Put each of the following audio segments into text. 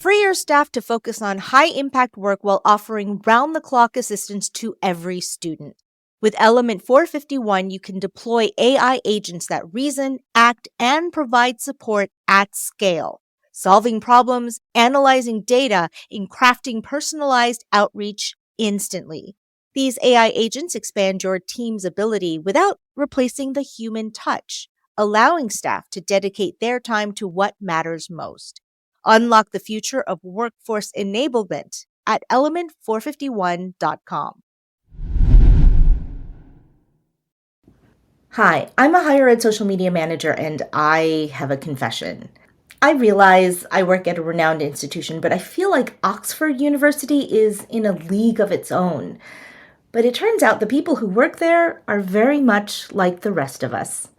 Free your staff to focus on high-impact work while offering round-the-clock assistance to every student. With Element 451, you can deploy AI agents that reason, act, and provide support at scale, solving problems, analyzing data, and crafting personalized outreach instantly. These AI agents expand your team's ability without replacing the human touch, allowing staff to dedicate their time to what matters most. Unlock the future of workforce enablement at element451.com. Hi, I'm a higher ed social media manager and I have a confession. I realize I work at a renowned institution, but I feel like Oxford University is in a league of its own. But it turns out the people who work there are very much like the rest of us.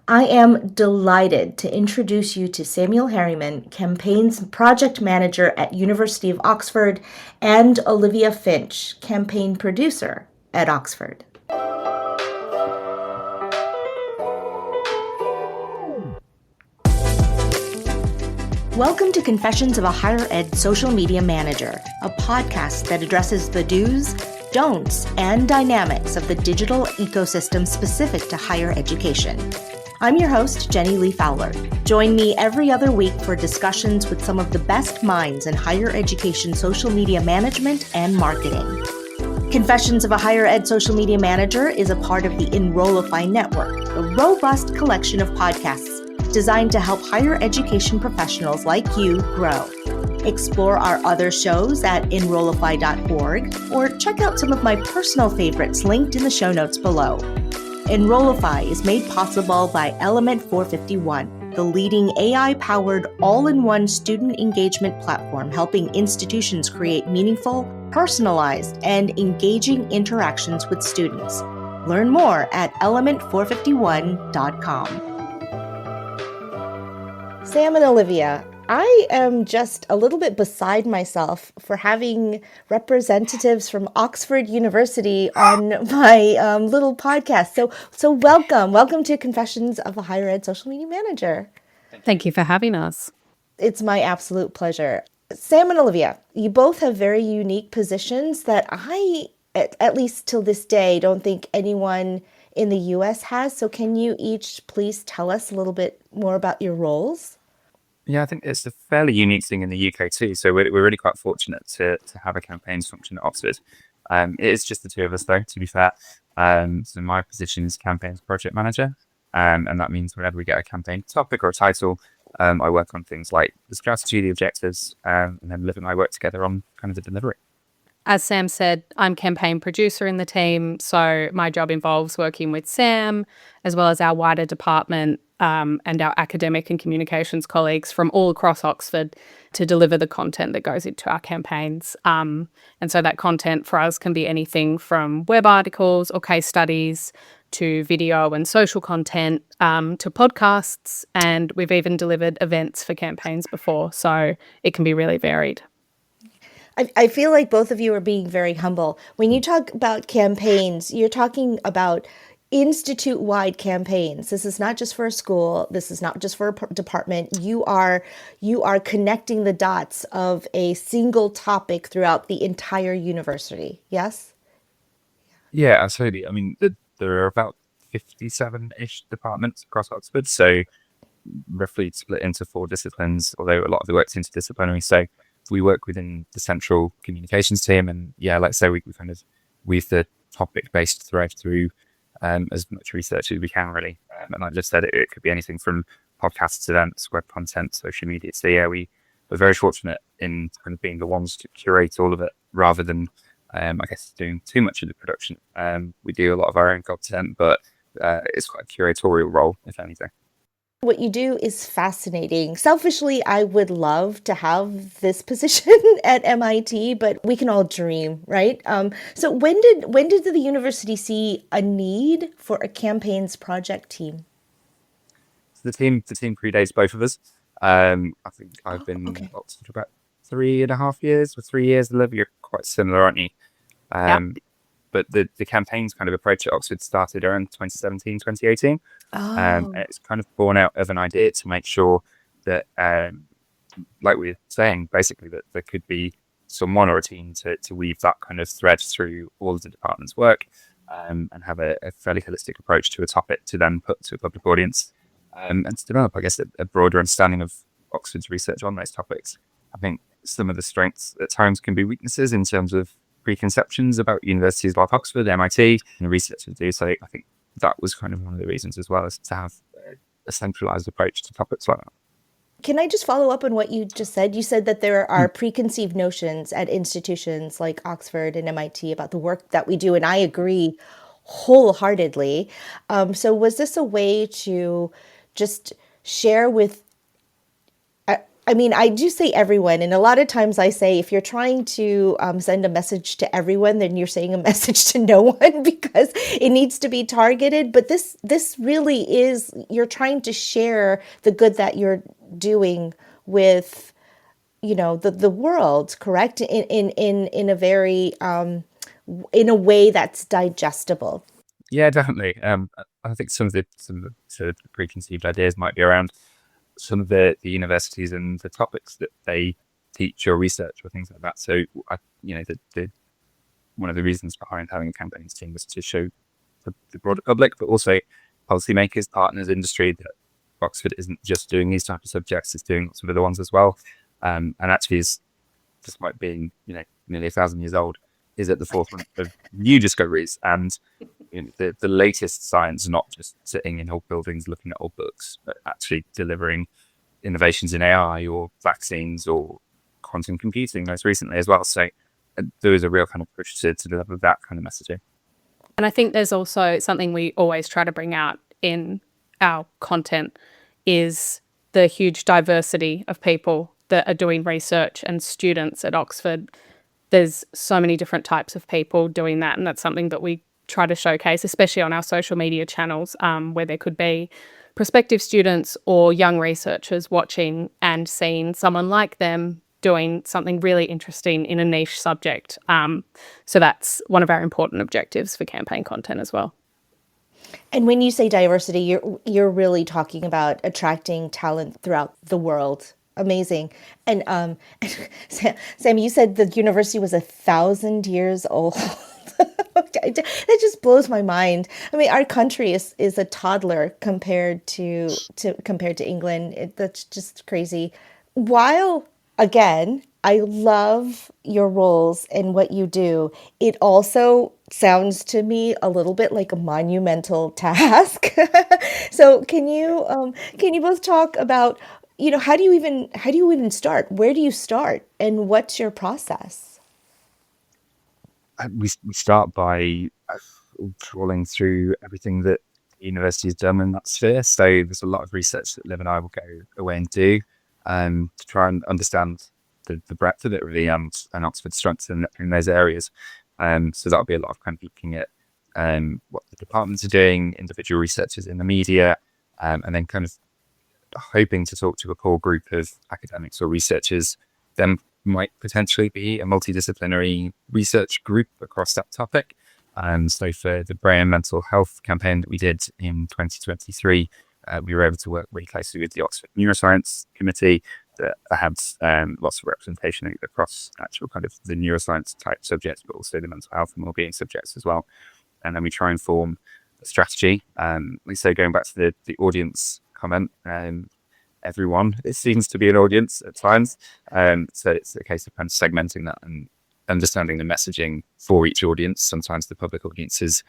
I am delighted to introduce you to Samuel Harriman, Campaigns Project Manager at University of Oxford, and Olivia Finch, Campaign Producer at Oxford. Welcome to Confessions of a Higher Ed Social Media Manager, a podcast that addresses the do's, don'ts, and dynamics of the digital ecosystem specific to higher education. I'm your host, Jenny Lee Fowler. Join me every other week for discussions with some of the best minds in higher education social media management and marketing. Confessions of a Higher Ed Social Media Manager is a part of the Enrollify Network, a robust collection of podcasts designed to help higher education professionals like you grow. Explore our other shows at enrollify.org or check out some of my personal favorites linked in the show notes below. Enrollify is made possible by Element 451, the leading AI-powered all-in-one student engagement platform helping institutions create meaningful, personalized, and engaging interactions with students. Learn more at element451.com. Sam and Olivia, I am just a little bit beside myself for having representatives from Oxford University on my little podcast. So welcome to Confessions of a Higher Ed Social Media Manager. Thank you for having us. It's my absolute pleasure. Sam and Olivia, you both have very unique positions that I, at least till this day, don't think anyone in the U.S. has. So can you each please tell us a little bit more about your roles? Yeah, I think it's a fairly unique thing in the UK too. So we're really quite fortunate to have a campaigns function at Oxford. It is just the two of us though, to be fair. So my position is campaigns project manager. And that means whenever we get a campaign topic or a title, I work on things like the strategy, the objectives, and then Liv and I work together on kind of the delivery. As Sam said, I'm campaign producer in the team, so my job involves working with Sam, as well as our wider department and our academic and communications colleagues from all across Oxford to deliver the content that goes into our campaigns. And so that content for us can be anything from web articles or case studies to video and social content to podcasts, and we've even delivered events for campaigns before, so it can be really varied. I feel like both of you are being very humble. When you talk about campaigns, you're talking about institute-wide campaigns. This is not just for a school. This is not just for a department. You are connecting the dots of a single topic throughout the entire university. Yes? Yeah, absolutely. I mean, there are about 57-ish departments across Oxford, so roughly split into 4 disciplines, although a lot of the work's interdisciplinary. So we work within the central communications team, and yeah, like I say, we kind of weave the topic-based thread through as much research as we can, really. And like I just said, it could be anything from podcasts, events, web content, social media. So yeah, we're very fortunate in kind of being the ones to curate all of it, rather than I guess doing too much of the production. We do a lot of our own content, but it's quite a curatorial role, if anything. What you do is fascinating. Selfishly, I would love to have this position at MIT, but we can all dream, right? So when did the university see a need for a campaigns project team? So the team predates both of us. I think I've been at Oxford for about 3.5 years, or 3 years. Olivia, you're quite similar, aren't you? But the campaign's kind of approach at Oxford started around 2017, 2018. And it's kind of born out of an idea to make sure that like we were saying, basically that there could be someone or a team to weave that kind of thread through all of the department's work, and have a fairly holistic approach to a topic to then put to a public audience, and to develop, I guess, a broader understanding of Oxford's research on those topics. I think some of the strengths at times can be weaknesses in terms of preconceptions about universities like Oxford, MIT, and the research to do. So I think that was kind of one of the reasons as well, as to have a centralized approach to topics like that. Can I just follow up on what you just said? You said that there are preconceived notions at institutions like Oxford and MIT about the work that we do, and I agree wholeheartedly. So was this a way to just share with, I mean, I do say everyone, and a lot of times I say if you're trying to send a message to everyone, then you're saying a message to no one because it needs to be targeted. But this really is, you're trying to share the good that you're doing with, the world, correct? In a very in a way that's digestible. Yeah, definitely. I think some of the sort of preconceived ideas might be around some of the universities and the topics that they teach or research or things like that. So, the one of the reasons behind having a campaigns team was to show the broader public, but also policymakers, partners, industry, that Oxford isn't just doing these types of subjects; it's doing lots of other ones as well. And actually, is, despite being nearly 1,000 years old, is at the forefront of new discoveries and the latest science, not just sitting in old buildings looking at old books, but actually delivering innovations in AI or vaccines or quantum computing most recently as well. So there was a real kind of push to deliver that kind of messaging. And I think there's also something we always try to bring out in our content is the huge diversity of people that are doing research and students at Oxford. There's so many different types of people doing that, and that's something that we try to showcase, especially on our social media channels, where there could be prospective students or young researchers watching and seeing someone like them doing something really interesting in a niche subject. So that's one of our important objectives for campaign content as well. And when you say diversity, you're really talking about attracting talent throughout the world. Amazing. And Sam, you said the university was 1,000 years old. That just blows my mind. I mean, our country is a toddler compared to England. That's just crazy. While, again, I love your roles and what you do, it also sounds to me a little bit like a monumental task. So can you both talk about, how do you even start? Where do you start, and what's your process? We start by trawling through everything that the university has done in that sphere. So there's a lot of research that Liv and I will go away and do to try and understand the breadth of it really, and Oxford's strengths in those areas. So that'll be a lot of kind of looking at what the departments are doing, individual researchers in the media, and then kind of hoping to talk to a core group of academics or researchers. Then might potentially be a multidisciplinary research group across that topic. So for the brain and mental health campaign that we did in 2023, we were able to work really closely with the Oxford Neuroscience Committee that had lots of representation across actual kind of the neuroscience type subjects, but also the mental health and wellbeing subjects as well. And then we try and form a strategy. So going back to the audience comment, everyone, it seems to be an audience at times. So it's a case of kind of segmenting that and understanding the messaging for each audience. Sometimes the public audience is,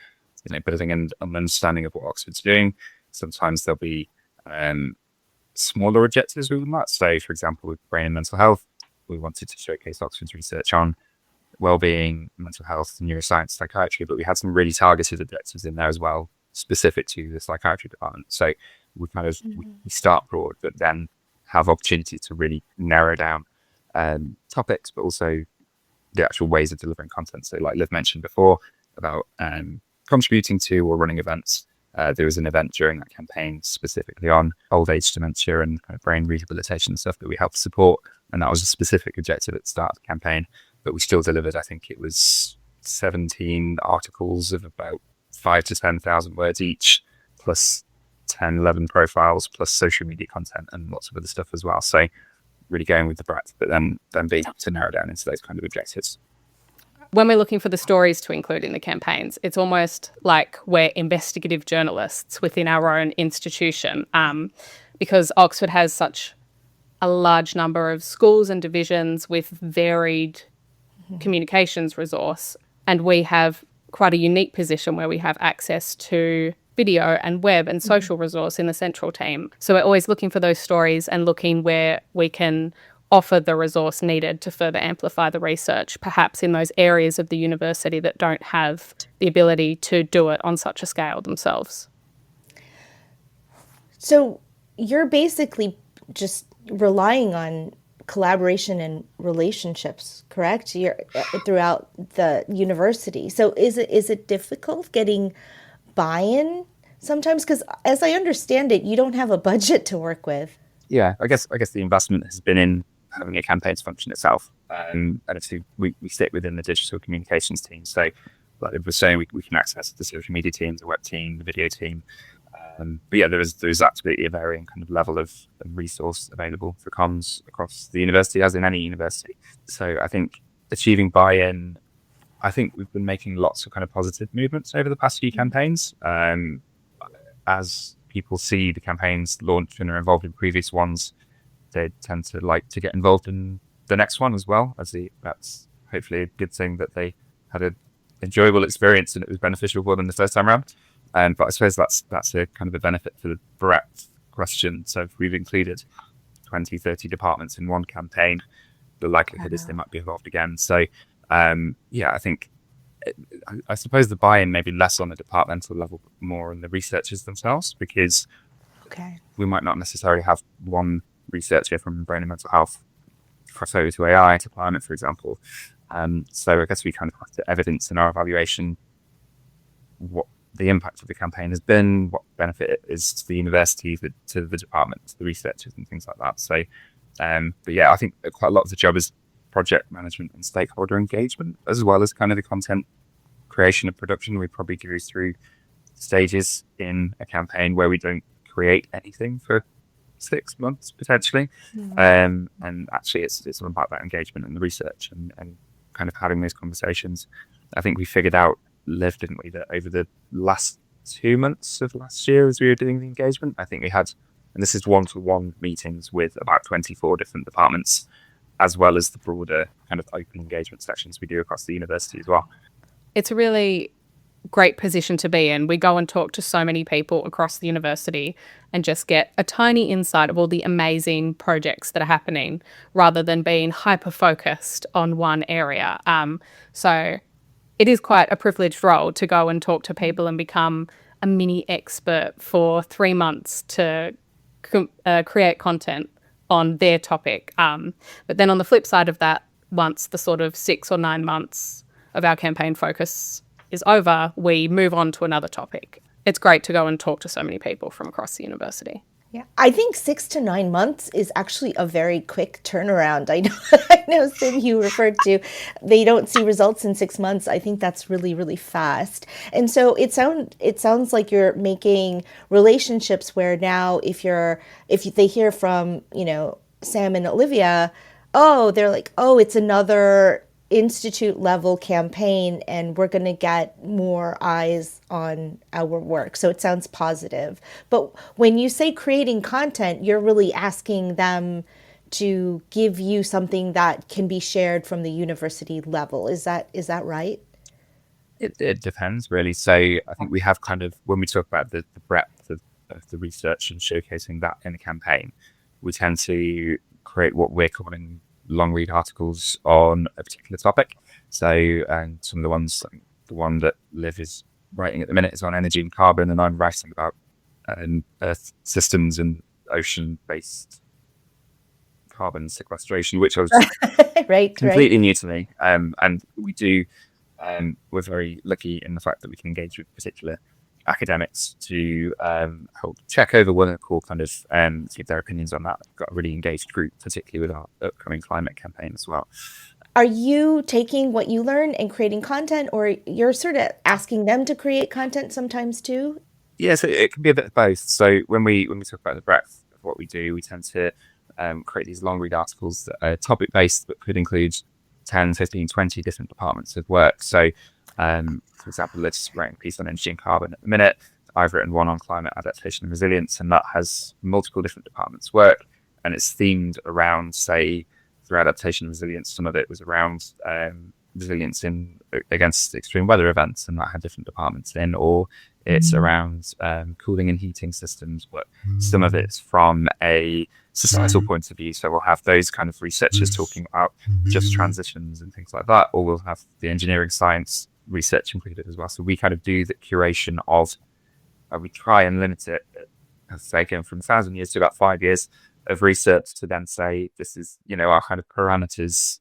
building an understanding of what Oxford's doing. Sometimes there'll be smaller objectives within that. So, for example, with brain and mental health, we wanted to showcase Oxford's research on wellbeing, mental health, neuroscience, psychiatry, but we had some really targeted objectives in there as well, specific to the psychiatry department. So we kind of we start broad, but then have opportunity to really narrow down topics, but also the actual ways of delivering content. So like Liv mentioned before about contributing to or running events. There was an event during that campaign specifically on old age dementia and kind of brain rehabilitation and stuff that we helped support. And that was a specific objective at the start of the campaign, but we still delivered, I think it was 17 articles of about 5,000 to 10,000 words each, plus 10, 11 profiles, plus social media content and lots of other stuff as well. So really going with the breadth, but then being able to narrow down into those kind of objectives. When we're looking for the stories to include in the campaigns, it's almost like we're investigative journalists within our own institution, because Oxford has such a large number of schools and divisions with varied communications resource, and we have quite a unique position where we have access to video and web and social resource in the central team. So we're always looking for those stories and looking where we can offer the resource needed to further amplify the research, perhaps in those areas of the university that don't have the ability to do it on such a scale themselves. So you're basically just relying on collaboration and relationships, correct? You're throughout the university. So is it difficult getting buy-in sometimes? Because as I understand it, you don't have a budget to work with. Yeah, I guess the investment has been in having a campaigns function itself. And obviously we sit within the digital communications team. So like I was saying, we can access the social media team, the web team, the video team. But yeah, there's absolutely a varying kind of level of resource available for comms across the university, as in any university. So I think achieving buy-in, I think we've been making lots of kind of positive movements over the past few campaigns. As people see the campaigns launched and are involved in previous ones, they tend to like to get involved in the next one as well. That's hopefully a good thing that they had an enjoyable experience and it was beneficial for them the first time around. But I suppose that's a kind of a benefit for the breadth question. So if we've included 20, 30 departments in one campaign, the likelihood is they might be involved again. So yeah, I think, I suppose the buy-in may be less on the departmental level, but more on the researchers themselves, because we might not necessarily have one researcher from brain and mental health cross over to AI, to climate, for example. So I guess we kind of have to evidence in our evaluation what the impact of the campaign has been, what benefit it is to the university, to the department, to the researchers and things like that. So, but yeah, I think quite a lot of the job is project management and stakeholder engagement, as well as kind of the content creation and production. We probably go through stages in a campaign where we don't create anything for 6 months potentially. And actually it's all about that engagement and the research and kind of having those conversations. I think we figured out, Liv, didn't we, that over the last 2 months of last year as we were doing the engagement, I think we had, and this is one-to-one meetings with about 24 different departments, as well as the broader kind of open engagement sections we do across the university as well. It's a really great position to be in. We go and talk to so many people across the university and just get a tiny insight of all the amazing projects that are happening, rather than being hyper-focused on one area. So it is quite a privileged role to go and talk to people and become a mini expert for 3 months to create content on their topic. But then on the flip side of that, once the sort of 6 or 9 months of our campaign focus is over, we move on to another topic. It's great to go and talk to so many people from across the university. Yeah, I think 6 to 9 months is actually a very quick turnaround. I know, Sid, you referred to they don't see results in 6 months. I think that's really, really fast. And so it sounds like you're making relationships where now if they hear from, Sam and Olivia, they're like, it's another institute level campaign and we're going to get more eyes on our work. So it sounds positive. But when you say creating content, you're really asking them to give you something that can be shared from the university level. Is that right? It depends really. So I think we have kind of, when we talk about the breadth of the research and showcasing that in a campaign, we tend to create what we're calling long read articles on a particular topic. So, and some of the ones, the one that Liv is writing at the minute is on energy and carbon, and I'm writing about Earth systems and ocean-based carbon sequestration, which was completely new to me. And we do, we're very lucky in the fact that we can engage with particular academics to help check over work or kind of give their opinions on that. We've got a really engaged group, particularly with our upcoming climate campaign as well. Are you taking what you learn and creating content, or you're sort of asking them to create content sometimes too? Yeah, so it can be a bit of both. So when we talk about the breadth of what we do, we tend to create these long read articles that are topic based, but could include 10, 15, 20 different departments of work. So, for example, let's write a piece on energy and carbon at the minute. I've written one on climate adaptation and resilience, and that has multiple different departments' work, and it's themed around, say, for adaptation and resilience, some of it was around resilience against extreme weather events, and that had different departments in, or it's around cooling and heating systems, but some of it's from a societal point of view. So we'll have those kind of researchers talking about just transitions and things like that, or we'll have the engineering science research included as well. So we kind of do the curation of, we try and limit it, as I say, again, from 1,000 years to about 5 years of research to then say, this is, our kind of parameters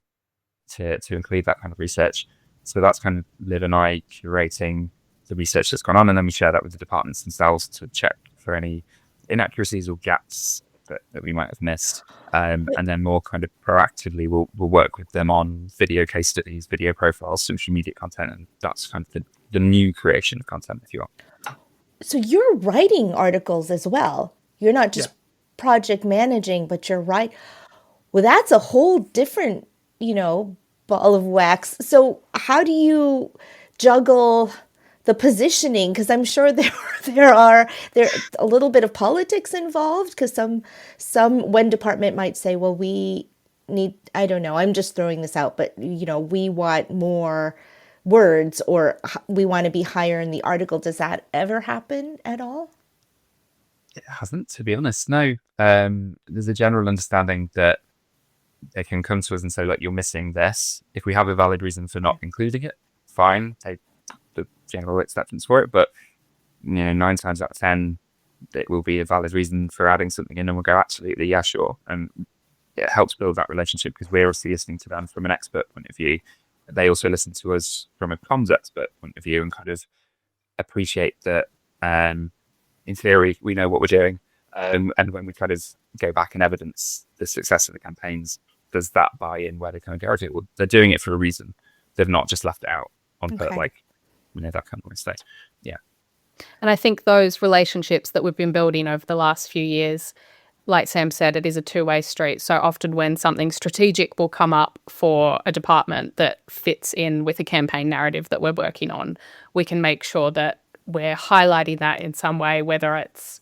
to include that kind of research. So that's kind of Liv and I curating the research that's gone on, and then we share that with the departments themselves to check for any inaccuracies or gaps that we might have missed. And then more kind of proactively, we'll work with them on video case studies, video profiles, social media content, and that's kind of the new creation of content, if you will. So you're writing articles as well. You're not just project managing, but you're right. Well, that's a whole different, ball of wax. So how do you juggle the positioning? Because I'm sure there a little bit of politics involved, because some one department might say, well, we need, I don't know, I'm just throwing this out, but we want more words, or we want to be higher in the article. Does that ever happen at all? It hasn't, to be honest. No. There's a general understanding that they can come to us and say, look, you're missing this. If we have a valid reason for not including it, fine, take the general acceptance for it. But 9 times out of 10, it will be a valid reason for adding something in, and we'll go, absolutely, yeah, sure. And it helps build that relationship, because we're obviously listening to them from an expert point of view. They also listen to us from a comms expert point of view, and kind of appreciate that, in theory, we know what we're doing. And when we kind of go back and evidence the success of the campaigns, does that buy in where they kind of go, okay, well, they're doing it for a reason. They've not just left it out on purpose, that kind of mistake. Yeah. And I think those relationships that we've been building over the last few years, like Sam said, it is a two-way street. So often when something strategic will come up for a department that fits in with a campaign narrative that we're working on, we can make sure that we're highlighting that in some way, whether it's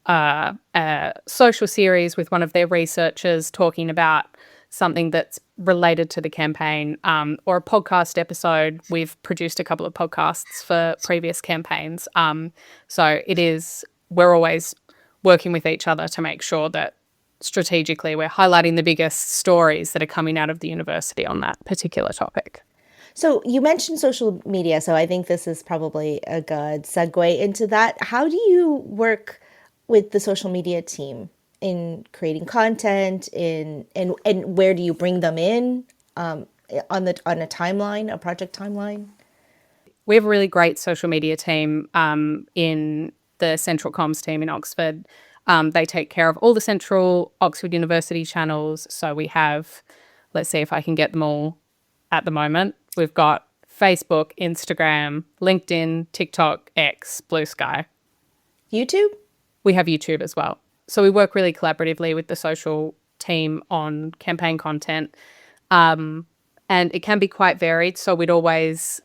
a social series with one of their researchers talking about something that's related to the campaign, or a podcast episode. We've produced a couple of podcasts for previous campaigns. So we're always working with each other to make sure that strategically we're highlighting the biggest stories that are coming out of the university on that particular topic. So you mentioned social media, so I think this is probably a good segue into that. How do you work with the social media team in creating content, and where do you bring them in on a timeline, a project timeline? We have a really great social media team in the central comms team in Oxford. They take care of all the central Oxford University channels. So we have, let's see if I can get them all at the moment. We've got Facebook, Instagram, LinkedIn, TikTok, X, Blue Sky. YouTube? We have YouTube as well. So we work really collaboratively with the social team on campaign content. And it can be quite varied. So we'd always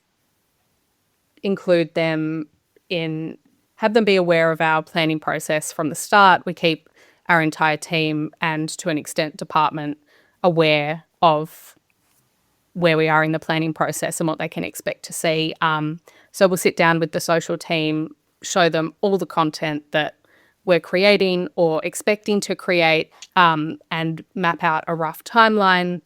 include them have them be aware of our planning process from the start. We keep our entire team, and to an extent department, aware of where we are in the planning process and what they can expect to see. So we'll sit down with the social team, show them all the content that we're creating or expecting to create, and map out a rough timeline.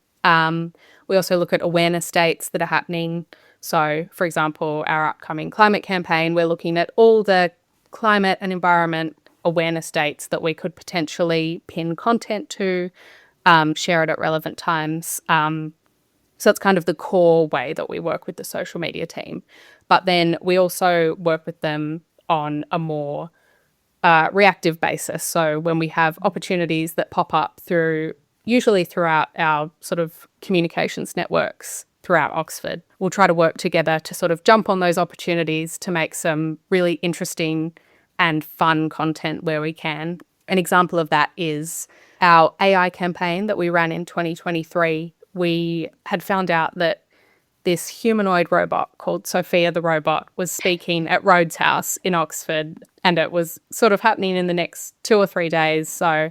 We also look at awareness dates that are happening. So, for example, our upcoming climate campaign, we're looking at all the climate and environment awareness dates that we could potentially pin content to, share it at relevant times. So it's kind of the core way that we work with the social media team. But then we also work with them on a more reactive basis. So when we have opportunities that pop up usually throughout our sort of communications networks throughout Oxford, we'll try to work together to sort of jump on those opportunities to make some really interesting and fun content where we can. An example of that is our AI campaign that we ran in 2023. We had found out that this humanoid robot called Sophia the robot was speaking at Rhodes House in Oxford, and it was sort of happening in the next 2 or 3 days. So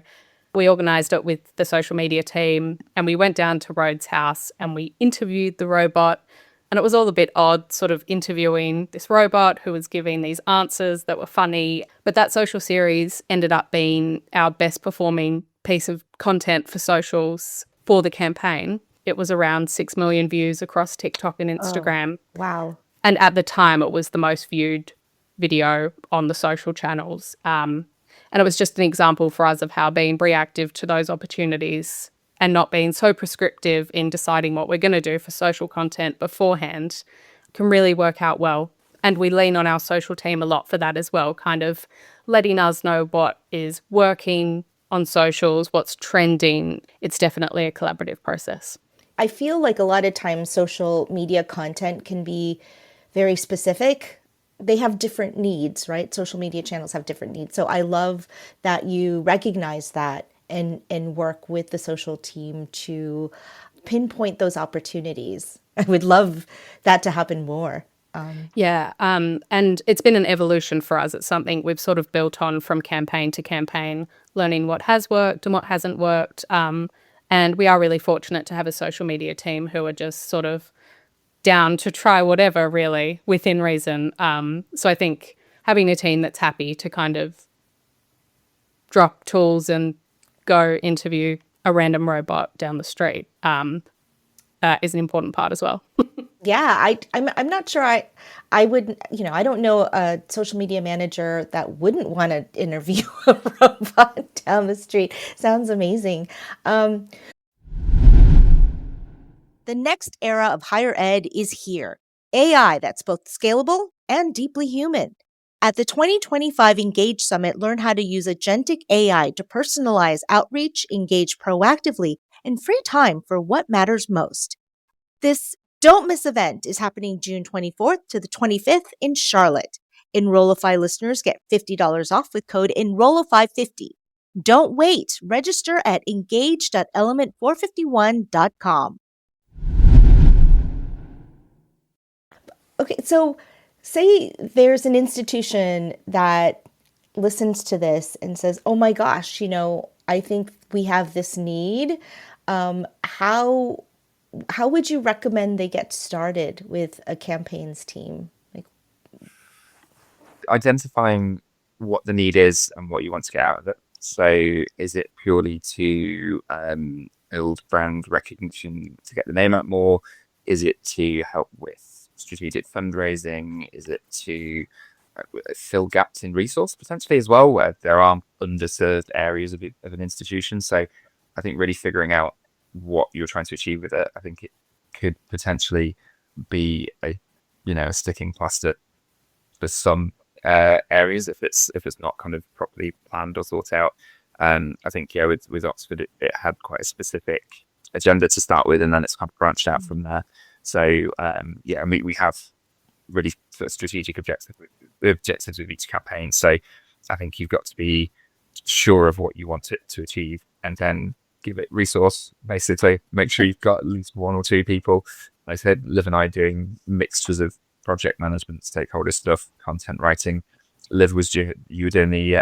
we organised it with the social media team, and we went down to Rhodes House and we interviewed the robot. And it was all a bit odd, sort of interviewing this robot who was giving these answers that were funny. But that social series ended up being our best performing piece of content for socials for the campaign. It was around 6 million views across TikTok and Instagram. Oh, wow. And at the time, it was the most viewed video on the social channels. And it was just an example for us of how being reactive to those opportunities and not being so prescriptive in deciding what we're going to do for social content beforehand can really work out well. And we lean on our social team a lot for that as well, kind of letting us know what is working on socials, what's trending. It's definitely a collaborative process. I feel like a lot of times social media content can be very specific. They have different needs, right? Social media channels have different needs. So I love that you recognize that and work with the social team to pinpoint those opportunities. I would love that to happen more. And it's been an evolution for us. It's something we've sort of built on from campaign to campaign, learning what has worked and what hasn't worked. And we are really fortunate to have a social media team who are just sort of down to try whatever, really, within reason. So I think having a team that's happy to kind of drop tools and go interview a random robot down the street is an important part as well. Yeah, I'm not sure I would, I don't know a social media manager that wouldn't want to interview a robot down the street. Sounds amazing. The next era of higher ed is here. AI that's both scalable and deeply human. At the 2025 Engage Summit, learn how to use agentic AI to personalize outreach, engage proactively, and free time for what matters most. This Don't Miss event is happening June 24th to the 25th in Charlotte. Enrollify listeners get $50 off with code Enrollify50. Don't wait. Register at engage.element451.com. Okay, so say there's an institution that listens to this and says, oh my gosh, I think we have this need. How would you recommend they get started with a campaigns team? Identifying what the need is and what you want to get out of it. So is it purely to build brand recognition to get the name out more? Is it to help with strategic fundraising? Is it to fill gaps in resource potentially as well, where there are underserved areas of an institution? So I think really figuring out what you're trying to achieve with it, I think it could potentially be a sticking plaster for some areas if it's not kind of properly planned or thought out. I think with Oxford it had quite a specific agenda to start with, and then it's kind of branched out from there. So we have really sort of strategic objectives with each campaign. So I think you've got to be sure of what you want it to achieve, and then give it resource. Basically, make sure you've got at least one or two people. Like I said, Liv and I doing mixtures of project management, stakeholder stuff, content writing. Liv you were doing the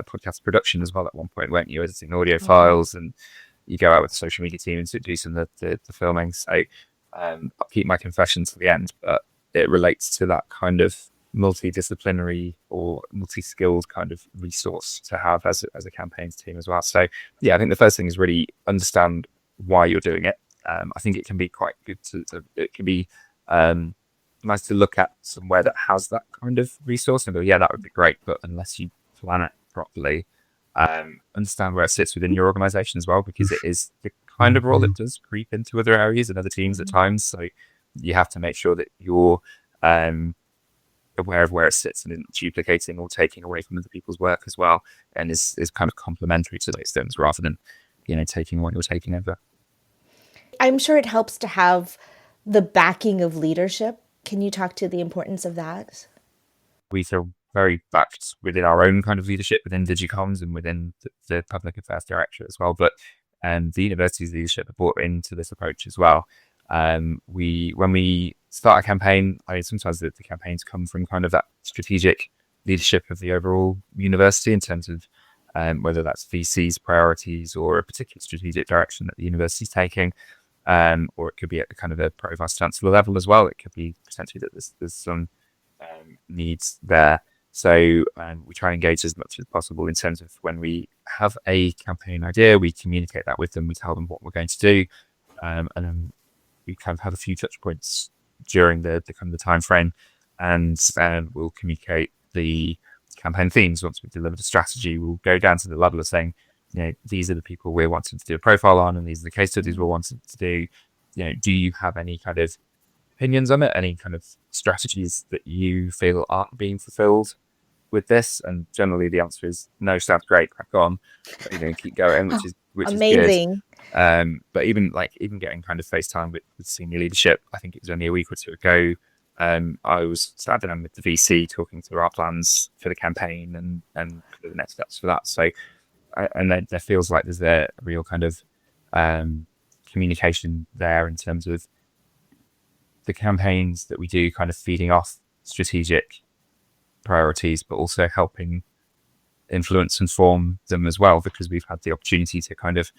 podcast production as well at one point, weren't you? Editing audio files, and you go out with the social media team and do some of the filming. So I'll keep my confession to the end, but it relates to that kind of multidisciplinary or multi-skilled kind of resource to have as a campaigns team as well. So I think the first thing is really understand why you're doing it. I think it can be quite good it can be nice to look at somewhere that has that kind of resource and go, that would be great. But unless you plan it properly, understand where it sits within your organization as well, because it is the kind of role that does creep into other areas and other teams at times. So you have to make sure that you're aware of where it sits and isn't duplicating or taking away from other people's work as well, and is kind of complementary to those things rather than taking what you're taking over. I'm sure it helps to have the backing of leadership. Can you talk to the importance of that? We feel very backed within our own kind of leadership within Digicoms and within the Public Affairs Directorate as well. But the university's leadership are brought into this approach as well. When we start a campaign, sometimes the campaigns come from kind of that strategic leadership of the overall university in terms of whether that's VC's priorities or a particular strategic direction that the university is taking, or it could be at kind of a pro-vice chancellor level as well. It could be potentially that there's some needs there. So we try and engage as much as possible in terms of when we have a campaign idea, we communicate that with them, we tell them what we're going to do, and then we kind of have a few touch points during the kind of the time frame, and we'll communicate the campaign themes. Once we've delivered a strategy, we'll go down to the level of saying, these are the people we're wanting to do a profile on, and these are the case studies we're wanting to do. Do you have any kind of opinions on it? Any kind of strategies that you feel aren't being fulfilled with this? And generally the answer is no. Sounds great, crack on, keep going, which amazing. Is good. But even getting kind of FaceTime with senior leadership, I think it was only a week or two ago, I was sat down with the VC talking through our plans for the campaign and the next steps for that. So and then there feels like there's a real kind of communication there in terms of the campaigns that we do kind of feeding off strategic priorities, but also helping influence and form them as well, because we've had the opportunity to kind of,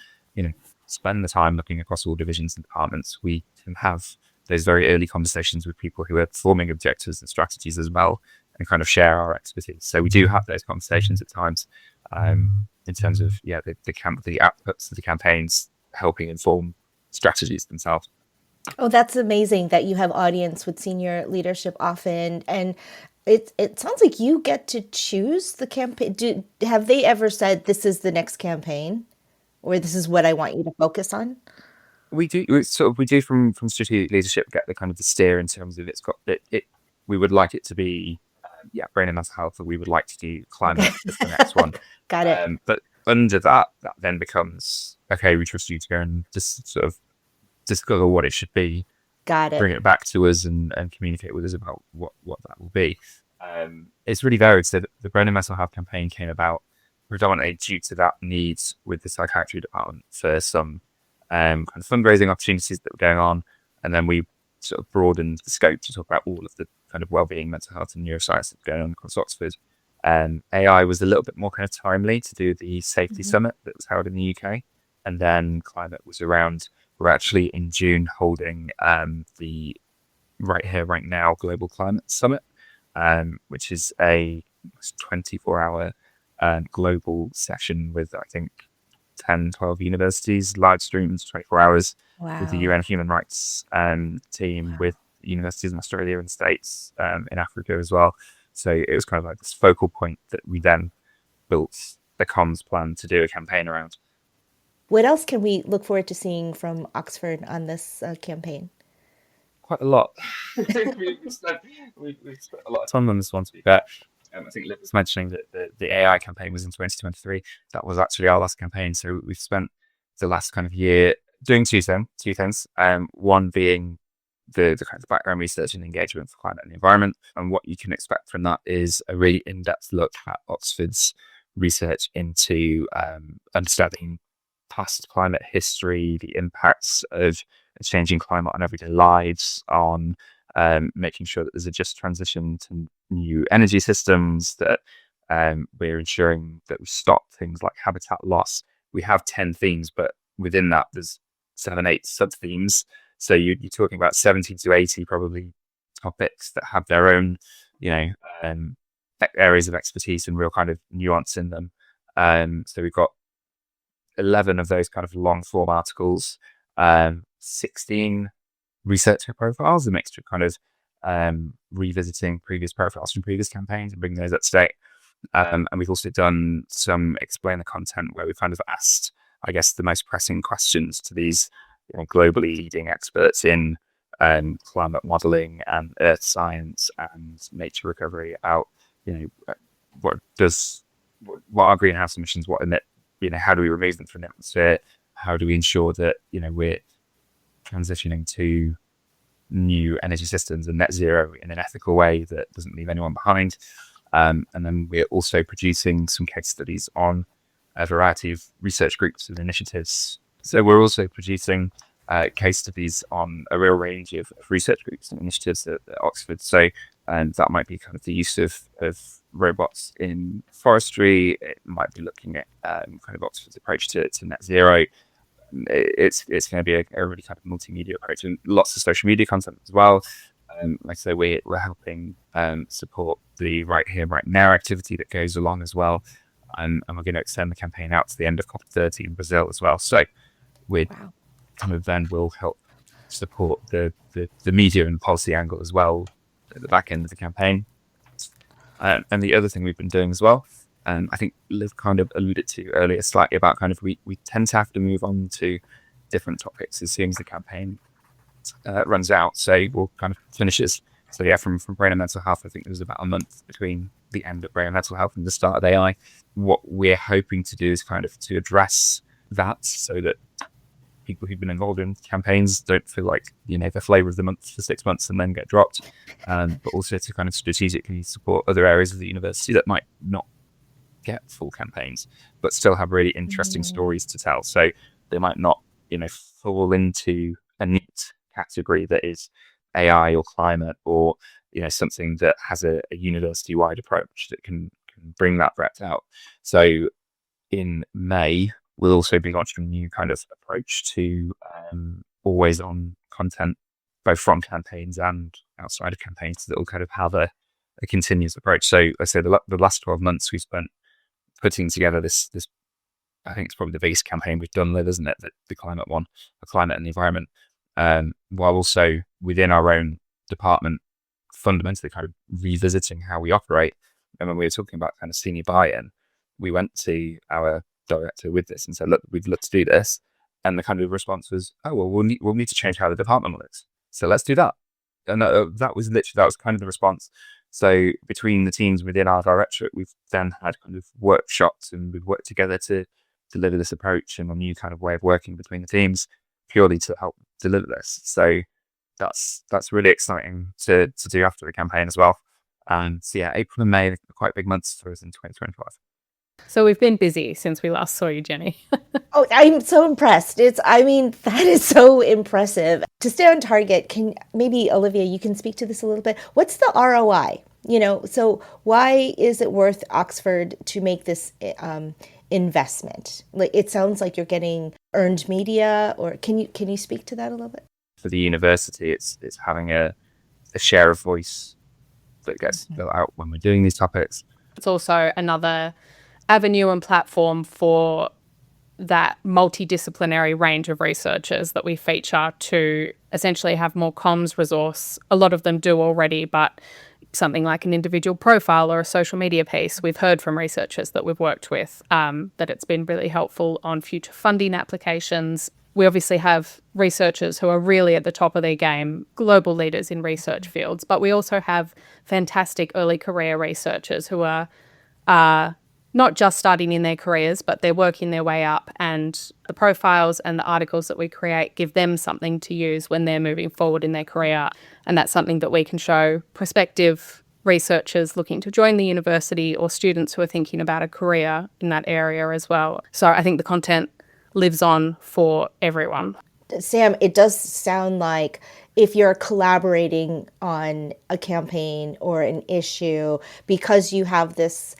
spend the time looking across all divisions and departments. We can have those very early conversations with people who are forming objectives and strategies as well, and kind of share our expertise. So we do have those conversations at times in terms of, the outputs of the campaigns helping inform strategies themselves. Oh, that's amazing that you have audience with senior leadership often. And it sounds like you get to choose the campaign. Have they ever said this is the next campaign, or this is what I want you to focus on? We do from strategic leadership get the kind of the steer in terms of we would like it to be brain and mental health, or we would like to do climate as the next one. Got it. But under that then becomes, okay, we trust you to go and just sort of discover what it should be. Got it. Bring it back to us and communicate with us about what that will be. It's really varied. So the brain and mental health campaign came about predominantly due to that need with the psychiatry department for some kind of fundraising opportunities that were going on, and then we sort of broadened the scope to talk about all of the kind of wellbeing, mental health, and neuroscience that's going on across Oxford. AI was a little bit more kind of timely to do the safety summit that was held in the UK, and then climate was around. We're actually in June holding the Right Here, Right Now Global Climate Summit, which is a 24-hour global session with, I think, 10, 12 universities, live streams, 24 hours with the UN Human Rights team, with universities in Australia and States, in Africa as well. So it was kind of like this focal point that we then built the comms plan to do a campaign around. What else can we look forward to seeing from Oxford on this campaign? Quite a lot. we've spent a lot of time on this one, to be fair. I think Liv was mentioning that the AI campaign was in 2023. That was actually our last campaign. So we've spent the last kind of year doing two things. One being the kind of background research and engagement for climate and the environment. And what you can expect from that is a really in-depth look at Oxford's research into understanding past climate history, the impacts of a changing climate on everyday lives, on making sure that there's a just transition to new energy systems, that we're ensuring that we stop things like habitat loss. We have 10 themes, but within that there's 7-8 sub-themes. So you're talking about 70 to 80 probably topics that have their own, areas of expertise and real kind of nuance in them. So we've got 11 of those kind of long form articles, 16 researcher profiles, a mixture of kind of revisiting previous profiles from previous campaigns and bringing those up to date. And we've also done some explain the content where we've kind of asked, I guess, the most pressing questions to these globally leading experts in climate modeling and earth science and nature recovery about, what are greenhouse emissions, what emit, how do we remove them from the atmosphere? How do we ensure that, we're transitioning to new energy systems and net zero in an ethical way that doesn't leave anyone behind? And then we're also producing some case studies on a variety of research groups and initiatives. So we're also producing case studies on a real range of research groups and initiatives at Oxford. So that might be kind of the use of robots in forestry. It might be looking at kind of Oxford's approach to net zero. It's going to be a really kind of multimedia approach and lots of social media content as well. Like I say, we're helping support the Right Here, Right Now activity that goes along as well. And we're going to extend the campaign out to the end of COP30 in Brazil as well. So we're kind of then will help support the media and policy angle as well at the back end of the campaign. And the other thing we've been doing as well, I think Liv kind of alluded to earlier slightly about kind of we tend to have to move on to different topics as soon as the campaign runs out. So we'll kind of finish this. So yeah, from brain and mental health, I think there was about a month between the end of brain and mental health and the start of AI. What we're hoping to do is kind of to address that so that people who've been involved in campaigns don't feel like, the flavor of the month for 6 months and then get dropped. But also to kind of strategically support other areas of the university that might not get full campaigns, but still have really interesting stories to tell. So they might not, fall into a neat category that is AI or climate or, something that has a university-wide approach that can bring that breadth out. So in May, we'll also be launching a new kind of approach to always-on content, both from campaigns and outside of campaigns, that will kind of have a continuous approach. So I say the last 12 months we've spent putting together this I think it's probably the biggest campaign we've done, Liv, isn't it? The climate one, the climate and the environment, while also within our own department, fundamentally kind of revisiting how we operate. And when we were talking about kind of senior buy-in, we went to our director with this and said, look, we'd love to do this. And the kind of response was, oh, well, we'll need to change how the department looks. So let's do that. And that was kind of the response. So between the teams within our directorate, we've then had kind of workshops and we've worked together to deliver this approach and a new kind of way of working between the teams purely to help deliver this. So that's really exciting to do after the campaign as well. And so yeah, April and May are quite big months for us in 2025. So we've been busy since we last saw you, Jenny. Oh, I'm so impressed. That is so impressive. To stay on target, maybe Olivia, you can speak to this a little bit. What's the ROI? So why is it worth Oxford to make this investment? Like, it sounds like you're getting earned media, or can you speak to that a little bit? For the university, it's having a share of voice that gets built out when we're doing these topics. It's also another avenue and platform for that multidisciplinary range of researchers that we feature to essentially have more comms resource. A lot of them do already, but something like an individual profile or a social media piece, we've heard from researchers that we've worked with that it's been really helpful on future funding applications. We obviously have researchers who are really at the top of their game, global leaders in research fields, but we also have fantastic early career researchers who are not just starting in their careers, but they're working their way up, and the profiles and the articles that we create give them something to use when they're moving forward in their career. And that's something that we can show prospective researchers looking to join the university or students who are thinking about a career in that area as well. So I think the content lives on for everyone. Sam, it does sound like if you're collaborating on a campaign or an issue, because you have this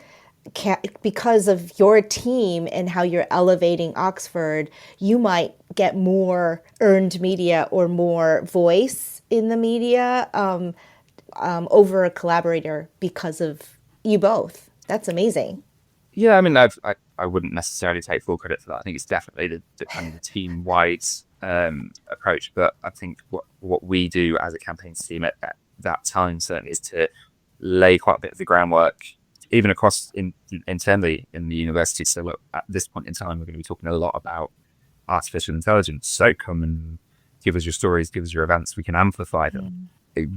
because of your team and how you're elevating Oxford, you might get more earned media or more voice in the media over a collaborator because of you both. That's amazing. Yeah, I mean, I wouldn't necessarily take full credit for that. I think it's definitely the kind of the team-wide approach. But I think what we do as a campaigns team at that time certainly is to lay quite a bit of the groundwork, even across internally in the university. So look, at this point in time, we're going to be talking a lot about artificial intelligence. So come and give us your stories, give us your events. We can amplify them.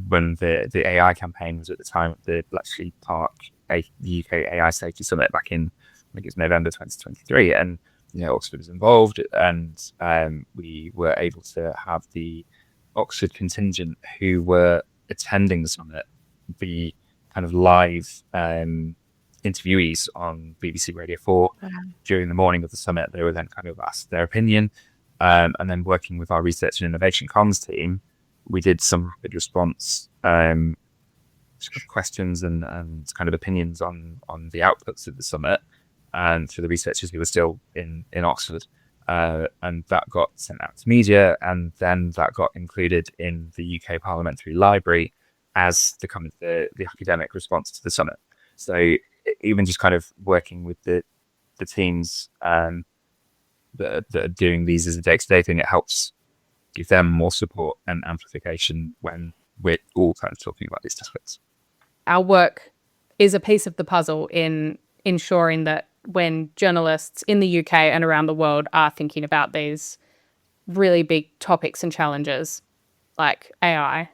When the AI campaign was at the time at the Bletchley Park, the UK AI Safety Summit back in, I think it's November 2023, and Oxford was involved, and we were able to have the Oxford contingent who were attending the summit be kind of live interviewees on BBC Radio 4 during the morning of the summit. They were then kind of asked their opinion. And then working with our research and innovation comms team, we did some rapid response questions and kind of opinions on the outputs of the summit, and for the researchers who were still in Oxford. And that got sent out to media, and then that got included in the UK Parliamentary Library as the academic response to the summit. So even just kind of working with the teams that are doing these as a day-to-day thing, it helps give them more support and amplification when we're all kind of talking about these topics. Our work is a piece of the puzzle in ensuring that when journalists in the UK and around the world are thinking about these really big topics and challenges like AI,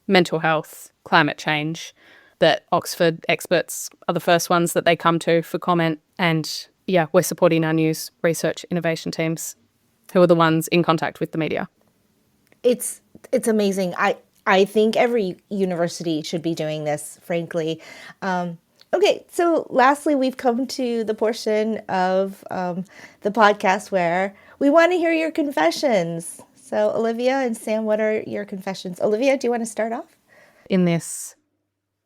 mental health, climate change, that Oxford experts are the first ones that they come to for comment. And yeah, we're supporting our news, research, innovation teams who are the ones in contact with the media. It's amazing. I think every university should be doing this, frankly. Okay, so lastly, we've come to the portion of the podcast where we want to hear your confessions. So Olivia and Sam, what are your confessions? Olivia, do you want to start off? In this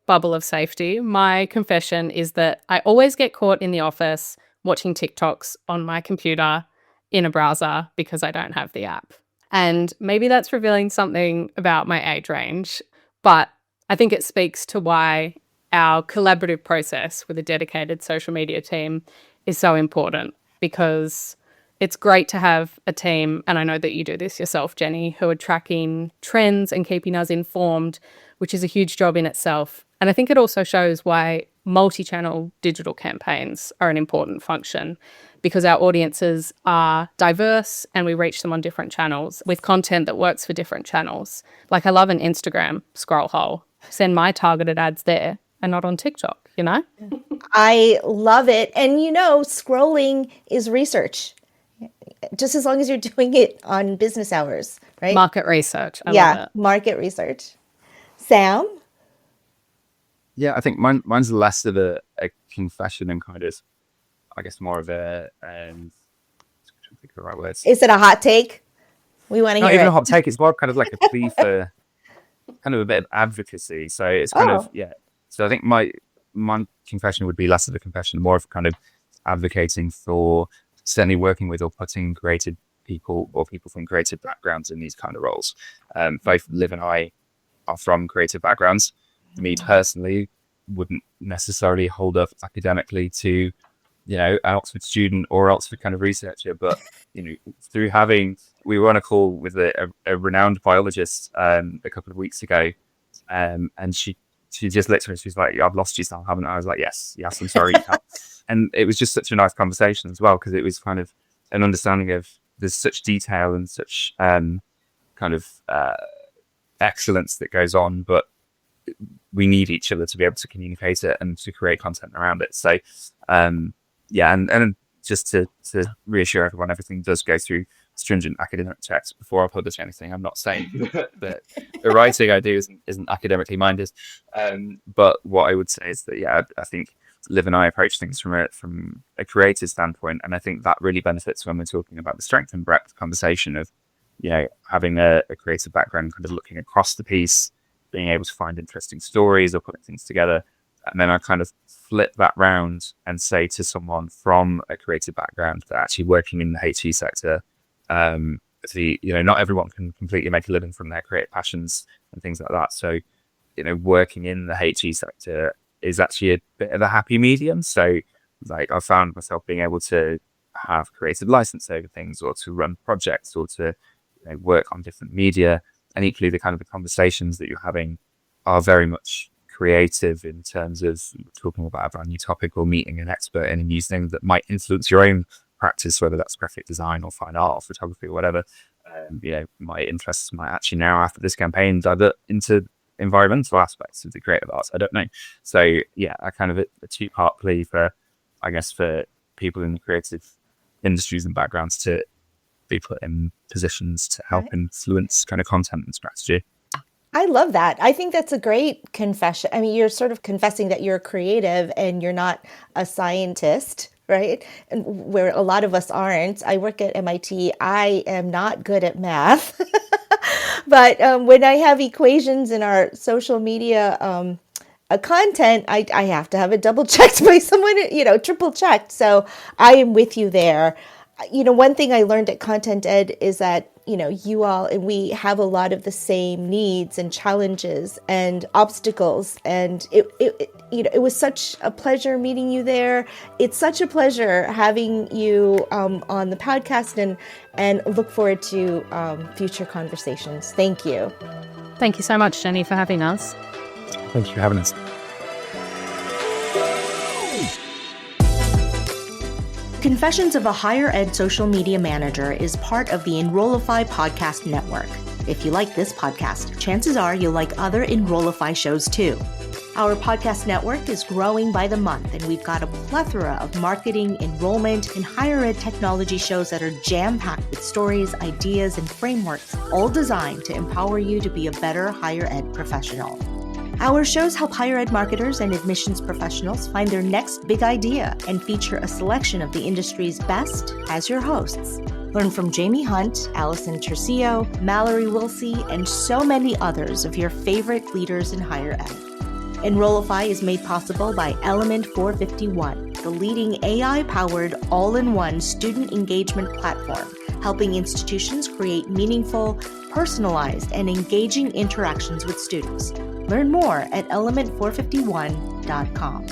bubble of safety, my confession is that I always get caught in the office watching TikToks on my computer in a browser because I don't have the app. And maybe that's revealing something about my age range, but I think it speaks to why our collaborative process with a dedicated social media team is so important, because it's great to have a team, and I know that you do this yourself, Jenny, who are tracking trends and keeping us informed, which is a huge job in itself. And I think it also shows why multi-channel digital campaigns are an important function, because our audiences are diverse and we reach them on different channels with content that works for different channels. Like I love an Instagram scroll hole. Send my targeted ads there and not on TikTok, you know? I love it. And scrolling is research, just as long as you're doing it on business hours, right? Market research. I love it. Market research. Sam? Yeah, I think mine's less of a confession and kind of, I guess, more of a, I'm trying to think of the right words. Is it a hot take? We want to hear it. Not even a hot take. It's more kind of like a plea for kind of a bit of advocacy. So it's kind of, yeah. So I think my confession would be less of a confession, more of kind of advocating for certainly working with or putting creative people or people from creative backgrounds in these kind of roles. Both Liv and I are from creative backgrounds. Me personally wouldn't necessarily hold up academically to, an Oxford student or Oxford kind of researcher, but we were on a call with a renowned biologist a couple of weeks ago, and she just looked at me, she's like, "I've lost you, Sam, haven't I?" I was like, yes, I'm sorry you have. And it was just such a nice conversation as well, because it was kind of an understanding of there's such detail and such kind of excellence that goes on, but we need each other to be able to communicate it and to create content around it. So and just to reassure everyone, everything does go through stringent academic checks before I publish anything. I'm not saying that the writing I do isn't academically minded, but what I would say is that I think Liv and I approach things from a creative standpoint, and I think that really benefits when we're talking about the strength and breadth conversation of having a creative background, kind of looking across the piece, being able to find interesting stories or putting things together. And then I kind of flip that round and say to someone from a creative background that actually working in the HE sector, not everyone can completely make a living from their creative passions and things like that. So, working in the HE sector is actually a bit of a happy medium. So like I found myself being able to have creative license over things, or to run projects, or to work on different media. And equally, the kind of the conversations that you're having are very much creative in terms of talking about a brand new topic or meeting an expert in a new thing that might influence your own practice, whether that's graphic design or fine art or photography or whatever. My interests might actually now, after this campaign, divert into environmental aspects of the creative arts. I don't know. So yeah, a kind of a two-part plea for people in the creative industries and backgrounds to be put in positions to help influence kind of content and strategy. I love that. I think that's a great confession. I mean, you're sort of confessing that you're creative and you're not a scientist, right? And where a lot of us aren't. I work at MIT. I am not good at math. But when I have equations in our social media content, I have to have it double checked by someone, triple checked. So I am with you there. One thing I learned at Content Ed is that, you all and we have a lot of the same needs and challenges and obstacles. And it was such a pleasure meeting you there. It's such a pleasure having you on the podcast and look forward to future conversations. Thank you. Thank you so much, Jenny, for having us. Thank you for having us. Confessions of a Higher Ed Social Media Manager is part of the Enrollify podcast network. If you like this podcast, chances are you'll like other Enrollify shows too. Our podcast network is growing by the month, and we've got a plethora of marketing, enrollment, and higher ed technology shows that are jam-packed with stories, ideas, and frameworks, all designed to empower you to be a better higher ed professional. Our shows help higher ed marketers and admissions professionals find their next big idea and feature a selection of the industry's best as your hosts. Learn from Jamie Hunt, Allison Tercio, Mallory Wilsey, and so many others of your favorite leaders in higher ed. Enrollify is made possible by Element 451, the leading AI-powered all-in-one student engagement platform, helping institutions create meaningful, personalized, and engaging interactions with students. Learn more at element451.com.